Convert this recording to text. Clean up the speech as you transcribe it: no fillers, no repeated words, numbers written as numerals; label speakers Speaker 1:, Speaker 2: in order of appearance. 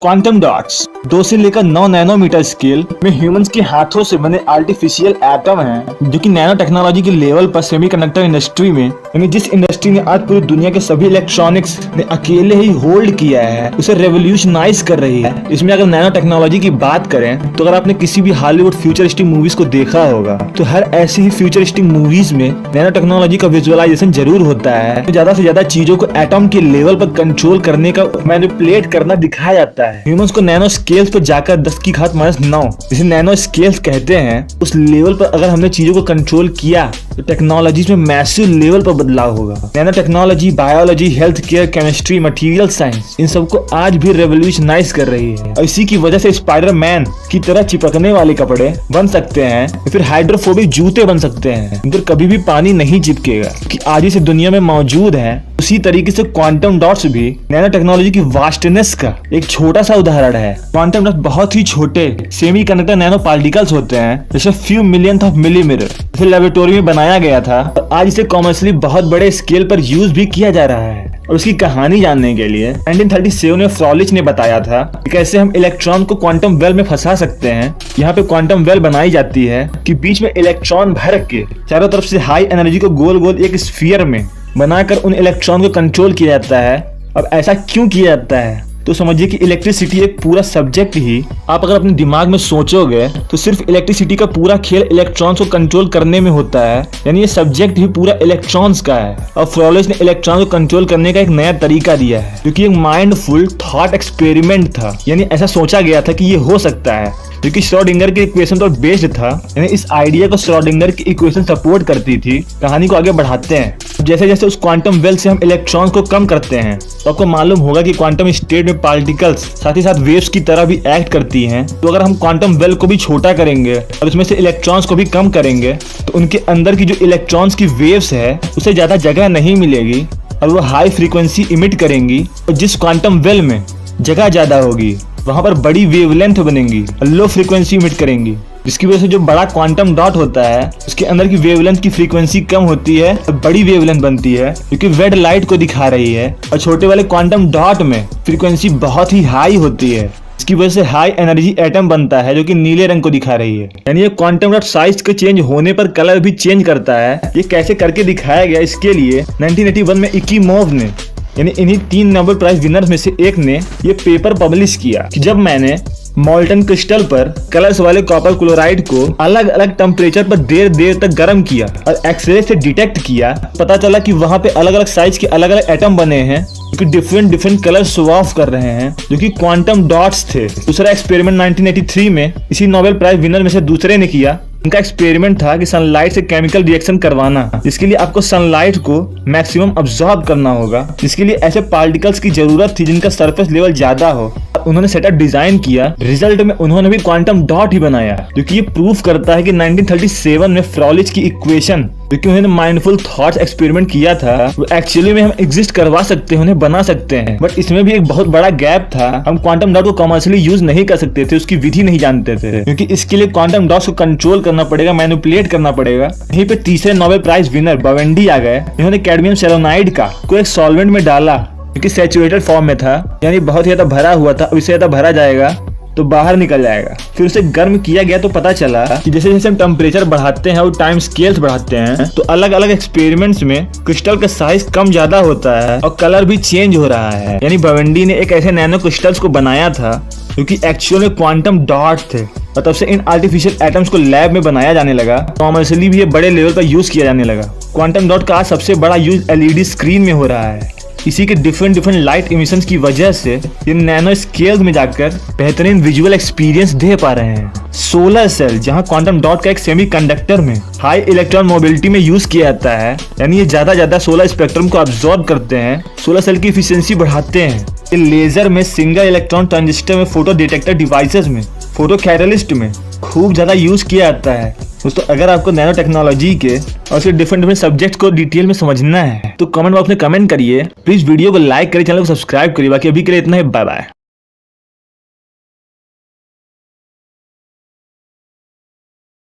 Speaker 1: Quantum dots 2 से लेकर 9 nanometre scale में ह्यूमंस के हाथों से बने आर्टिफिशियल एटम हैं, जो कि नैनो टेक्नोलॉजी के लेवल पर सेमीकंडक्टर इंडस्ट्री में, यानी जिस इंडस्ट्री ने आज पूरी दुनिया के सभी इलेक्ट्रॉनिक्स ने अकेले ही होल्ड किया है, उसे रेवोल्यूशनाइज कर रही है। इसमें अगर नैनो टेक्नोलॉजी की बात करें तो अगर आपने किसी भी हॉलीवुड फ्यूचरिस्टिक मूवीज को देखा होगा तो हर ऐसी ही फ्यूचरिस्टिक मूवीज में नैनो टेक्नोलॉजी का विजुअलाइजेशन जरूर होता है। ज्यादा से ज्यादा चीजों को एटम के लेवल पर कंट्रोल करने का मैनिपुलेट करना दिखाया जाता है। ह्यूमंस को नैनो स्केल्स पर जाकर 10⁻⁹ जिसे नैनो स्केल्स कहते हैं, उस लेवल पर अगर हमने चीजों को कंट्रोल किया तो टेक्नोलॉजी में मैसिव लेवल पर बदलाव होगा। Nano technology biology, health care, chemistry, material science, इन सबको आज भी रेवोल्यूशनाइज कर रही है। और इसी की वजह से स्पाइडरमैन की तरह चिपकने वाले कपड़े बन सकते हैं, फिर हाइड्रोफोबिक जूते बन सकते हैं, इन पर कभी भी पानी नहीं चिपकेगा, कि आज इस दुनिया में मौजूद है। उसी तरीके से क्वांटम डॉट्स भी नैनो टेक्नोलॉजी की वास्टनेस का एक छोटा सा उदाहरण है। क्वांटम डॉट्स बहुत ही छोटे सेमीकंडक्टर नैनो पार्टिकल्स होते हैं, जैसे फ्यू मिलियंथ ऑफ मिलीमीटर। इसे लेबोरेटरी में बनाया गया था और आज इसे कॉमर्शियली बहुत बड़े स्केल पर यूज भी किया जा रहा है। और उसकी कहानी जानने के लिए 1937 में फ्रॉलिच ने बताया था कि कैसे हम इलेक्ट्रॉन को क्वांटम वेल में फंसा सकते हैं। यहाँ पे क्वांटम वेल बनाई जाती है कि बीच में इलेक्ट्रॉन भर के चारों तरफ से हाई एनर्जी को गोल गोल एक स्फीयर में बनाकर उन इलेक्ट्रॉन को कंट्रोल किया जाता है। अब ऐसा क्यों किया जाता है तो समझिए कि इलेक्ट्रिसिटी एक पूरा सब्जेक्ट ही आप अगर अपने दिमाग में सोचोगे तो सिर्फ इलेक्ट्रिसिटी का पूरा खेल इलेक्ट्रॉन्स को कंट्रोल करने में होता है, यानी ये सब्जेक्ट ही पूरा इलेक्ट्रॉन्स का है। और फ्रॉलिच ने इलेक्ट्रॉन को कंट्रोल करने का एक नया तरीका दिया है, क्योंकि एक माइंडफुल थॉट एक्सपेरिमेंट था। यानी ऐसा सोचा गया था कि ये हो सकता है, क्योंकि श्रोडिंगर की इक्वेशन पर बेस्ड था। यानी इस आइडिया को श्रोडिंगर की इक्वेशन सपोर्ट करती थी। कहानी को आगे बढ़ाते हैं। जैसे जैसे उस क्वांटम वेल से हम इलेक्ट्रॉन्स को कम करते हैं तो आपको मालूम होगा कि क्वांटम स्टेट में पार्टिकल्स साथ ही साथ वेव्स की तरह भी एक्ट करती हैं। तो अगर हम क्वांटम वेल को भी छोटा करेंगे और उसमें से इलेक्ट्रॉन्स को भी कम करेंगे तो उनके अंदर की जो इलेक्ट्रॉन्स की वेव्स है उसे ज्यादा जगह नहीं मिलेगी और वो हाई फ्रीक्वेंसी इमिट करेंगी। और जिस क्वांटम वेल में जगह ज्यादा होगी वहां पर बड़ी वेवलेंथ बनेंगी और लो फ्रीक्वेंसी इमिट करेंगी, जिसकी वजह से जो बड़ा क्वांटम डॉट होता है उसके अंदर की वेवलेंथ की फ्रीक्वेंसी कम होती है और बड़ी वेवलेंथ बनती है, क्योंकि रेड लाइट को दिखा रही है। और छोटे वाले क्वांटम डॉट में फ्रीक्वेंसी बहुत ही हाई होती है, इसकी वजह से हाई एनर्जी एटम बनता है जो कि नीले रंग को दिखा रही है। यानी ये क्वांटम डॉट साइज के चेंज होने पर कलर भी चेंज करता है। ये कैसे करके दिखाया गया, इसके लिए 1981 में इकीमोव ने, यानी इन्हीं 3 नोबेल प्राइज विनर्स में से एक ने ये पेपर पब्लिश किया कि जब मैंने मोल्टन क्रिस्टल पर कलर्स वाले कॉपर क्लोराइड को अलग अलग टेम्परेचर पर देर देर तक गर्म किया और एक्सरे से डिटेक्ट किया, पता चला कि वहां पे अलग अलग साइज के अलग अलग एटम बने हैं जो कि डिफरेंट कलर शो ऑफ कर रहे हैं, जो कि क्वांटम डॉट्स थे। दूसरा एक्सपेरिमेंट 1983 में इसी नोबेल प्राइज विनर में से दूसरे ने किया। उनका एक्सपेरिमेंट था कि सनलाइट से केमिकल रिएक्शन करवाना, जिसके लिए आपको सनलाइट को मैक्सिमम अब्सॉर्ब करना होगा, जिसके लिए ऐसे पार्टिकल्स की जरूरत थी जिनका सरफेस लेवल ज्यादा हो। उन्होंने सेटअप डिजाइन किया, रिजल्ट में उन्होंने भी क्वांटम डॉट ही बनाया, जो कि ये प्रूफ करता है कि 1937 में फ्रॉलिच की इक्वेशन, जो कि उन्होंने माइंडफुल थॉट्स एक्सपेरिमेंट किया था, वो एक्चुअली में हम एग्जिस्ट करवा सकते हैं, उन्हें बना सकते हैं। बट इसमें भी एक बहुत बड़ा गैप था। हम क्वांटम डॉट को कमर्शियली यूज नहीं कर सकते थे, उसकी विधि नहीं जानते थे, क्योंकि इसके लिए क्वांटम डॉट्स को कंट्रोल करना पड़ेगा, मैनिपुलेट करना पड़ेगा। यहीं पे तीसरे नोबेल प्राइज विनर बवेंडी आ गए। इन्होंने कैडमियम सेलेनाइड का को एक सॉल्वेंट में डाला, क्योंकि सैचुरेटेड फॉर्म में था, यानी बहुत ज्यादा भरा हुआ था। अब इससे ज्यादा भरा जाएगा तो बाहर निकल जाएगा। फिर उसे गर्म किया गया तो पता चला कि जैसे जैसे हम टेम्परेचर बढ़ाते हैं और टाइम स्केल्स बढ़ाते हैं तो अलग अलग एक्सपेरिमेंट्स में क्रिस्टल का साइज कम ज्यादा होता है और कलर भी चेंज हो रहा है। यानी बवेंडी ने एक ऐसे नैनो क्रिस्टल्स को बनाया था जो कि एक्चुअल में क्वांटम डॉट थे, और तब से इन आर्टिफिशियल एटम्स को लैब में बनाया जाने लगा। कॉमर्शियली भी ये बड़े लेवल पर यूज किया जाने लगा। क्वांटम डॉट का आज सबसे बड़ा यूज एलईडी स्क्रीन में हो रहा है। इसी के डिफरेंट लाइट इमिशंस की वजह से ये नैनो स्केल में जाकर बेहतरीन विजुअल एक्सपीरियंस दे पा रहे हैं। सोलर सेल, जहां क्वांटम डॉट का एक सेमीकंडक्टर में हाई इलेक्ट्रॉन मोबिलिटी में यूज किया जाता है, यानी ये ज्यादा सोलर स्पेक्ट्रम को अब्सॉर्ब करते हैं, सोलर सेल की एफिशिएंसी बढ़ाते हैं। ये लेजर में, सिंगल इलेक्ट्रॉन ट्रांजिस्टर में, फोटो डिटेक्टर डिवाइसेस में, फोटो कैटलिस्ट में खूब ज्यादा यूज किया जाता है। दोस्तों, अगर आपको नैनो टेक्नोलॉजी के और उसके डिफरेंट सब्जेक्ट को डिटेल में समझना है तो कमेंट बॉक्स में कमेंट करिए। प्लीज वीडियो को लाइक करिए, चैनल को सब्सक्राइब करिए। बाकी अभी के लिए इतना ही, बाय बाय।